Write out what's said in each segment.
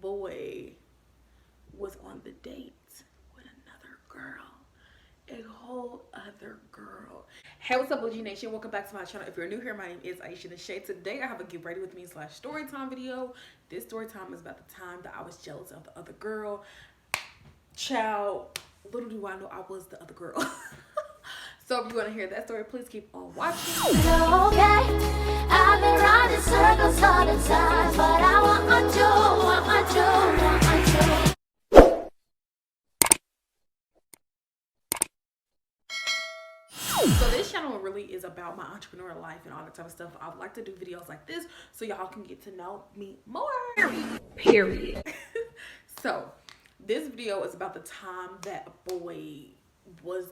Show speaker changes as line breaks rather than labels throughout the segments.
boy was on the date with another girl. A whole other girl. Hey, what's up, Bougie Nation? Welcome back to my channel. If you're new here, my name is Aisha the Shade. Today I have a get ready with me / story time video. This story time is about the time that I was jealous of the other girl. Child, little do I know I was the other girl. So if you want to hear that story, please keep on watching.
Okay, I've been running circles all the time, but I want you.
So this channel really is about my entrepreneurial life and all that type of stuff. I would like to do videos like this so y'all can get to know me more. Period. So this video is about the time that a boy was,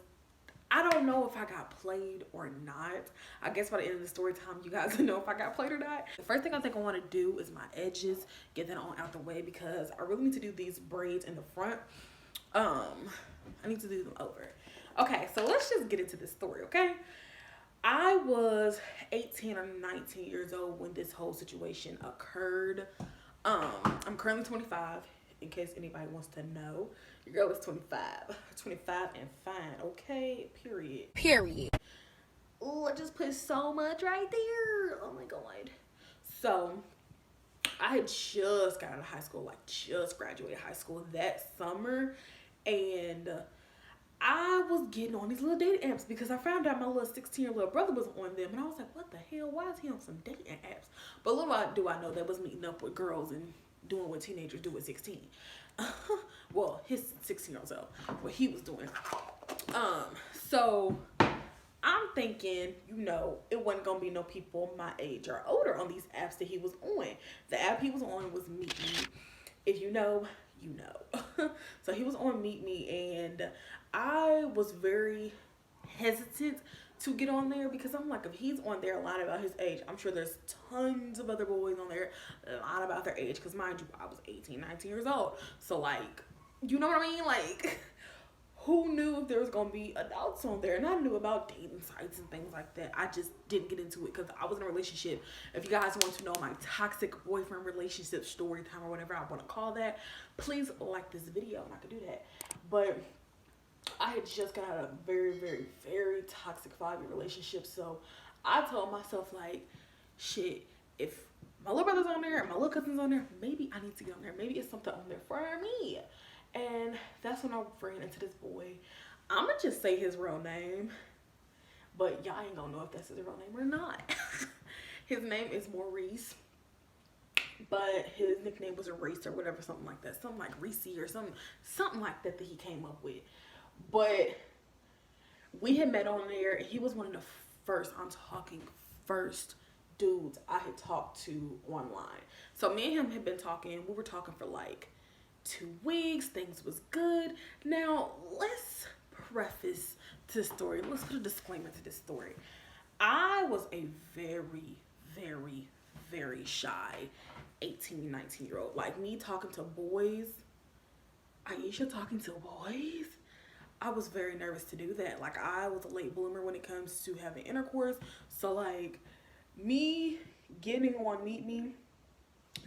I don't know if I got played or not. I guess by the end of the story time, you guys will know if I got played or not. The first thing I think I want to do is my edges, get that on out the way because I really need to do these braids in the front. I need to do them over. Okay, so let's just get into this story, okay? I was 18 or 19 years old when this whole situation occurred. I'm currently 25, in case anybody wants to know. Your girl is 25. 25 and fine, okay? Period. Oh, I just put so much right there. Oh my God. So, I had just got out of high school, like just graduated high school that summer. And I was getting on these little dating apps because I found out my little 16-year-old little brother was on them. And I was like, what the hell? Why is he on some dating apps? But little do I know that was meeting up with girls and doing what teenagers do at 16. Well, his 16-year-old self, what he was doing. So I'm thinking, you know, it wasn't gonna be no people my age or older on these apps that he was on. The app he was on was Meet Me. If you know, you know. So he was on Meet Me, and I was very hesitant to get on there because I'm like, if he's on there lying about his age, I'm sure there's tons of other boys on there lying about their age. Because mind you, I was 18, 19 years old. So like, you know what I mean? Like, who knew if there was gonna be adults on there? And I knew about dating sites and things like that. I just didn't get into it because I was in a relationship. If you guys want to know my toxic boyfriend relationship story time or whatever I want to call that, please like this video and I could do that. But I had just got out of a very, very, very toxic 5-year relationship. So I told myself, like, shit, if my little brother's on there and my little cousin's on there, maybe I need to get on there. Maybe it's something on there for me. And that's when I ran into this boy. I'm gonna just say his real name, but y'all ain't gonna know if that's his real name or not. His name is Maurice, but his nickname was Erase or whatever, something like that. Something like Reese or something like that he came up with. But we had met on there, and he was one of the first dudes I had talked to online. So me and him had been talking. We were talking for like 2 weeks. Things was good. Now let's preface this story. Let's put a disclaimer to this story. I was a very, very, very shy 18, 19-year-old. Like, me talking to boys, Aisha talking to boys, I was very nervous to do that. Like, I was a late bloomer when it comes to having intercourse. So like, me getting on Meet Me,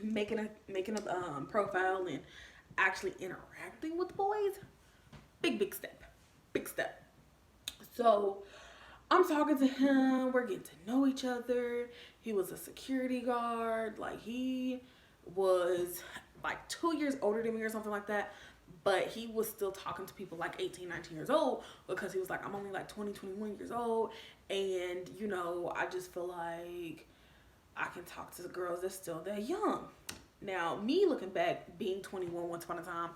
making a profile and actually interacting with boys, big step. So I'm talking to him, we're getting to know each other. He was a security guard. Like, he was like 2 years older than me or something like that, but he was still talking to people like 18, 19 years old because he was like, I'm only like 20, 21 years old, and you know, I just feel like I can talk to the girls that's still that young. Now, me looking back, being 21 once upon a time,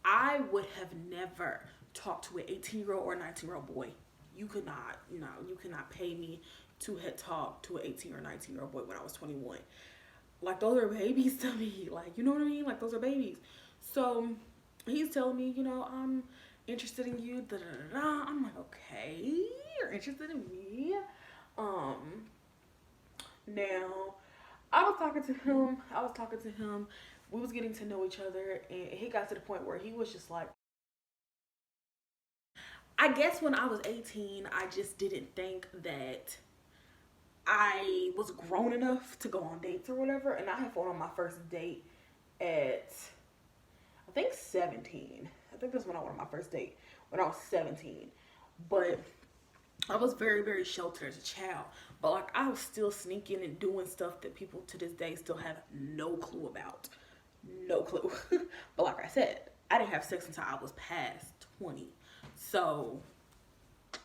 I would have never talked to an 18-year-old or 19-year-old boy. You could not, you cannot pay me to have talked to an 18 or 19-year-old boy when I was 21. Like, those are babies to me. Like, you know what I mean? Like, those are babies. So he's telling me, you know, I'm interested in you. Da, da, da, da. I'm like, okay, you're interested in me. Now, I was talking to him. We was getting to know each other, and he got to the point where he was just like, I guess when I was 18, I just didn't think that I was grown enough to go on dates or whatever. And I had gone on my first date at, I think 17. I think that's when I went on my first date, when I was 17. But I was very, very sheltered as a child. But like I was still sneaking and doing stuff that people to this day still have no clue about. No clue. But like I said, I didn't have sex until I was past 20. So,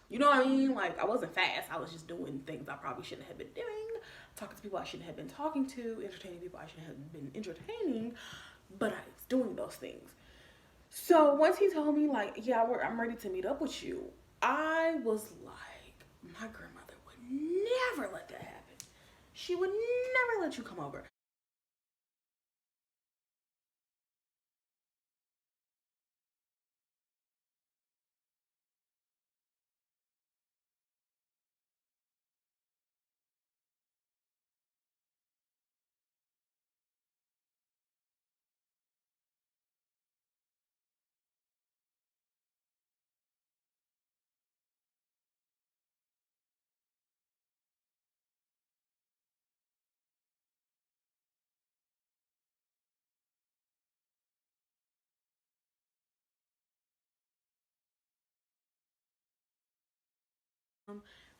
you know what I mean? Like I wasn't fast. I was just doing things I probably shouldn't have been doing, talking to people I shouldn't have been talking to, entertaining people I shouldn't have been entertaining, but I was doing those things. So once he told me like, yeah, I'm ready to meet up with you, I was like, my grandmother would never let that happen. She would never let you come over.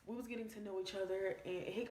We was getting to know each other, and he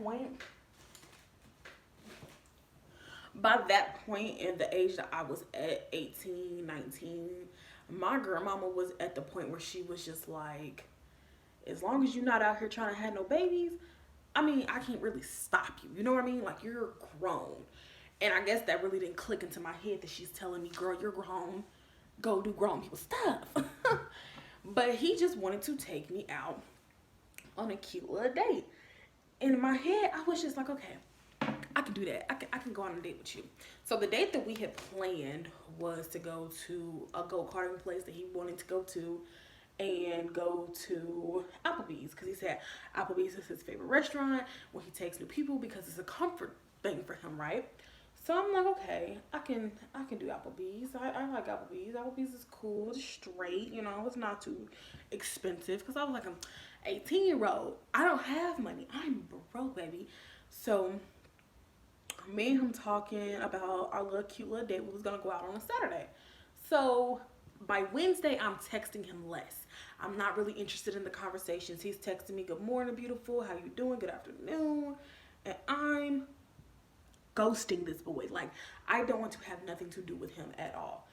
went by that point in the age that I was at 18, 19, my grandmama was at the point where she was just like, as long as you're not out here trying to have no babies, I mean, I can't really stop you. You know what I mean? Like, you're grown. And I guess that really didn't click into my head that she's telling me, girl, you're grown. Go do grown people stuff. But he just wanted to take me out on a cute little date. And in my head, I was just like, okay, I can do that. I can go on a date with you. So the date that we had planned was to go to a go-karting place that he wanted to go to and go to Applebee's because he said Applebee's is his favorite restaurant when he takes new people because it's a comfort thing for him, right? So I'm like, okay, I can do Applebee's. I like Applebee's. Applebee's is cool. It's straight, you know. It's not too expensive because I was like, I'm 18-year-old. I don't have money. I'm broke, baby. So me and him talking about our little cute little date. We was gonna go out on a Saturday. So by Wednesday, I'm texting him less. I'm not really interested in the conversations. He's texting me, good morning, beautiful. How you doing? Good afternoon. And I'm ghosting this boy. Like, I don't want to have nothing to do with him at all.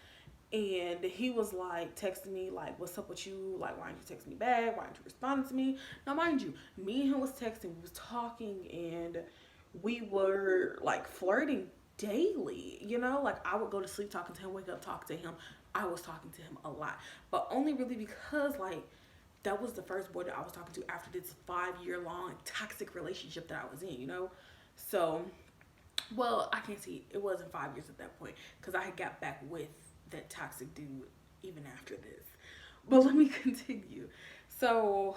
And he was like texting me like, what's up with you? Like, why aren't you texting me back? Why aren't you responding to me? Now mind you, me and him was texting, we was talking, and we were like flirting daily, you know? Like, I would go to sleep talking to him, wake up talking to him. I was talking to him a lot, but only really because like that was the first boy that I was talking to after this 5-year long toxic relationship that I was in, you know? So, well, I can't see, it wasn't 5 years at that point because I had got back with that toxic dude even after this. But let me continue. So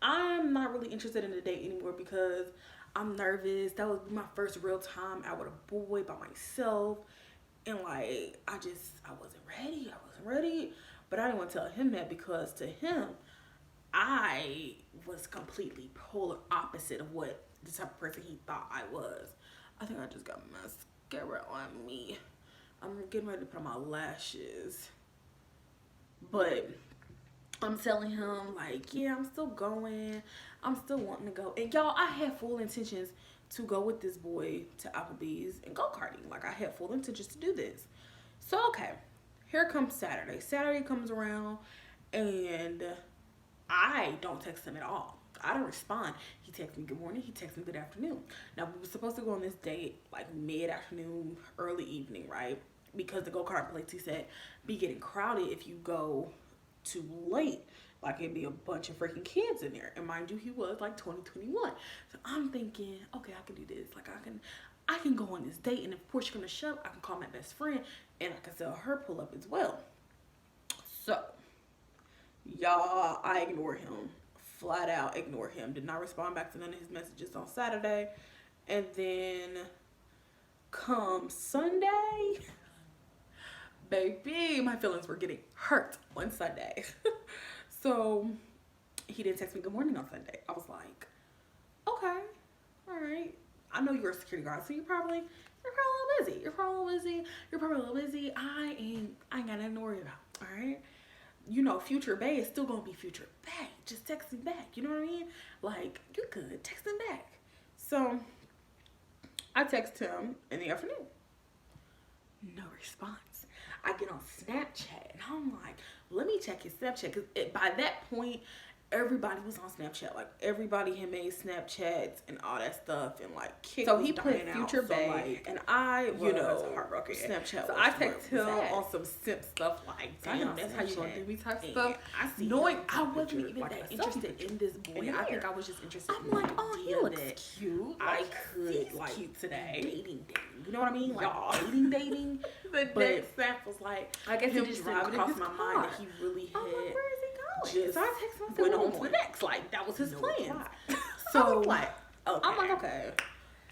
I'm not really interested in the date anymore because I'm nervous. That was my first real time out with a boy by myself. And like, I wasn't ready. I wasn't ready. But I didn't want to tell him that because to him, I was completely polar opposite of what the type of person he thought I was. I think I just got mascara on me. I'm getting ready to put on my lashes. But I'm telling him like, yeah, I'm still going. I'm still wanting to go. And y'all, I had full intentions to go with this boy to Applebee's and go-karting. Like, I had full intentions to do this. So, okay, here comes Saturday. Saturday comes around and I don't text him at all. I don't respond. He texts me good morning. He texts me good afternoon. Now we were supposed to go on this date like mid afternoon, early evening, right? Because the go-kart place, he said, be getting crowded if you go too late. Like it'd be a bunch of freaking kids in there. And mind you, he was like 2021. So I'm thinking, okay, I can do this. Like I can go on this date, and if Portia gonna show up, I can call my best friend and I can sell her pull up as well. So y'all, I ignore him. Flat out ignore him. Did not respond back to none of his messages on Saturday. And then come Sunday, baby, my feelings were getting hurt on Sunday. So he didn't text me good morning on Sunday. I was like, okay, all right. I know you're a security guard, so you're probably a little busy. You're probably a little busy. I ain't got nothing to worry about. All right. You know, future bae is still gonna be future bae. Just text me back. You know what I mean? Like, you could text him back. So I text him in the afternoon. No response. I get on Snapchat and I'm like, let me check his Snapchat, because by that point everybody was on Snapchat. Like everybody had made Snapchats and all that stuff, and like kids. So he put future bae, like, and I was heartbroken. Snapchat. So I text him on some simp stuff like, damn, that's how you gonna do me type stuff. I see, knowing I wasn't even that interested in this boy. I think I was just interested. I'm like, oh, he looks cute. I could like cute today. Dating. You know what I mean? Like dating. The next snap was like, I guess it just didn't cross my mind that he really had. Where is he going? So I texted him, went on to the next. Like that was his plan. So I was like, okay. I'm like, okay.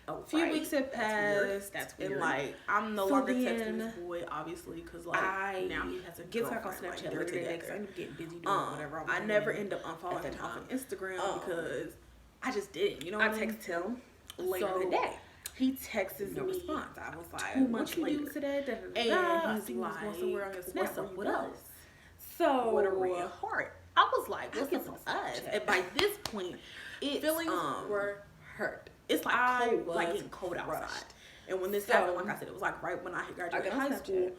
A few weeks had passed. That's weird. And like, I'm no longer texting this boy, obviously, because like now he has a get back on Snapchat later today. Because I'm getting busy doing whatever. I never end up unfollowing him off of Instagram because I just didn't. You know, I text him later today. He texts me. No response. I was like, 2 months later today. And he's like, somewhere on your Snap. What's up with us? So what a real heart. I was like, what's up with us? And by this point, feelings were hurt. It's like cold, like getting cold outside. And when this happened, like I said, it was like right when I had graduated high school.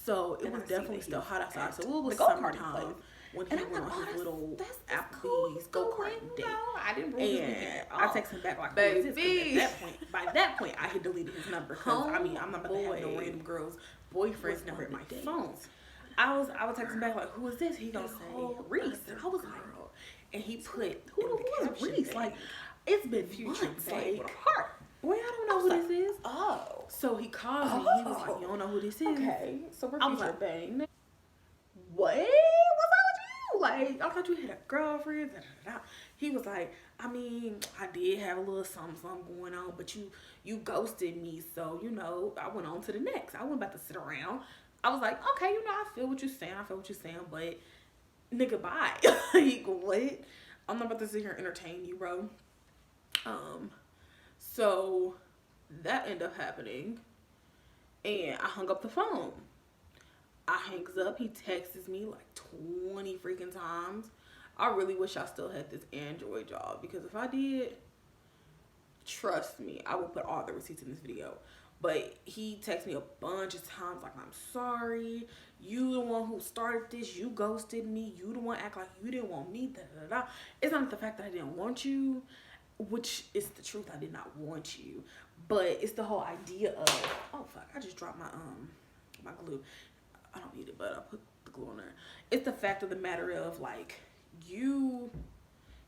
So it was definitely still hot outside. So it was summertime when he went on his little Applebee's go-kart date. I didn't bring him. I texted him back like, baby. By that point, I had deleted his number. Because I mean, I'm not about to have no random girl's boyfriend's number in my phone. I was texting back like, who is this? He gonna say Reese. I was like, and he put who is Reese? Like, it's been future like heart. Boy, I don't know who this is. Oh, so he calls me. He was like, you don't know who this is? Okay, so we're future bang. What? What's up with you? Like, I thought you had a girlfriend. He was like, I mean, I did have a little something going on, but you ghosted me, so you know, I went on to the next. I wasn't about to sit around. I was like, okay, you know, I feel what you're saying, but nigga, bye. Like, what? I'm not about to sit here and entertain you, bro. So that ended up happening, and I hung up the phone. I hangs up, he texts me like 20 freaking times. I really wish I still had this Android job, because if I did, trust me, I would put all the receipts in this video. But he texted me a bunch of times like, I'm sorry, you the one who started this, you ghosted me, you the one act like you didn't want me, da, da, da. It's not the fact that I didn't want you, which is the truth, I did not want you, but it's the whole idea of, oh fuck, I just dropped my glue. I don't need it, but I put the glue on there. It's the fact of the matter of like, you,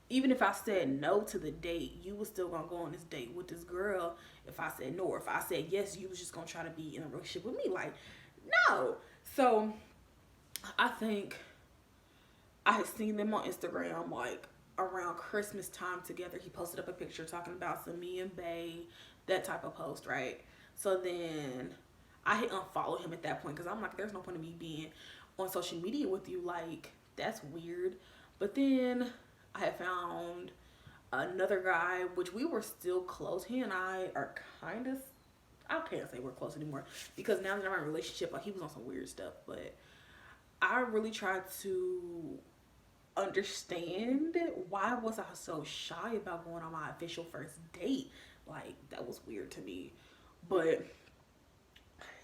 even if I said no to the date, you was still gonna go on this date with this girl. If I said no, or if I said yes, you was just gonna try to be in a relationship with me. Like, no. So I think I had seen them on Instagram like around Christmas time together. He posted up a picture talking about some me and bae, that type of post, right? So then I hit unfollow him at that point, because I'm like, there's no point in me being on social media with you. Like, that's weird. But then I had found another guy, which we were still close. He and I are kind of, I can't say we're close anymore, because now that I'm in a relationship, like, he was on some weird stuff. But I really tried to understand why was I so shy about going on my official first date. Like, that was weird to me. But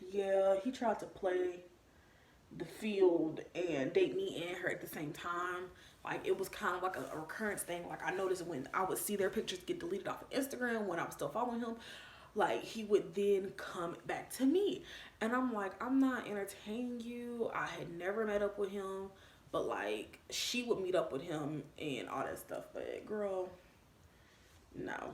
yeah, he tried to play the field and date me and her at the same time. Like, it was kind of like a recurrence thing. Like, I noticed when I would see their pictures get deleted off of Instagram when I was still following him, like, he would then come back to me. And I'm like, I'm not entertaining you. I had never met up with him, but like, she would meet up with him and all that stuff. But girl, no.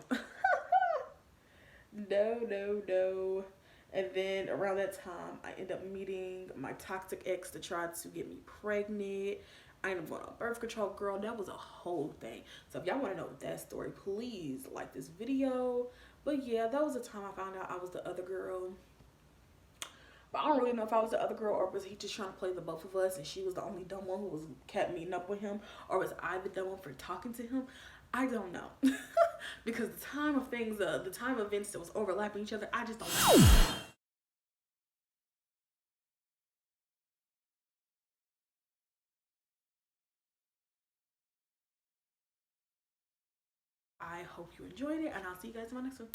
No, no, no. And then around that time, I end up meeting my toxic ex to try to get me pregnant. I ended up going on birth control, girl. That was a whole thing. So if y'all want to know that story, please like this video. But yeah, that was the time I found out I was the other girl. But I don't really know if I was the other girl or was he just trying to play the both of us and she was the only dumb one who was kept meeting up with him, or was I the dumb one for talking to him? I don't know. Because the time of things, the time of events that was overlapping each other, I just don't know. I hope you enjoyed it, and I'll see you guys in my next one.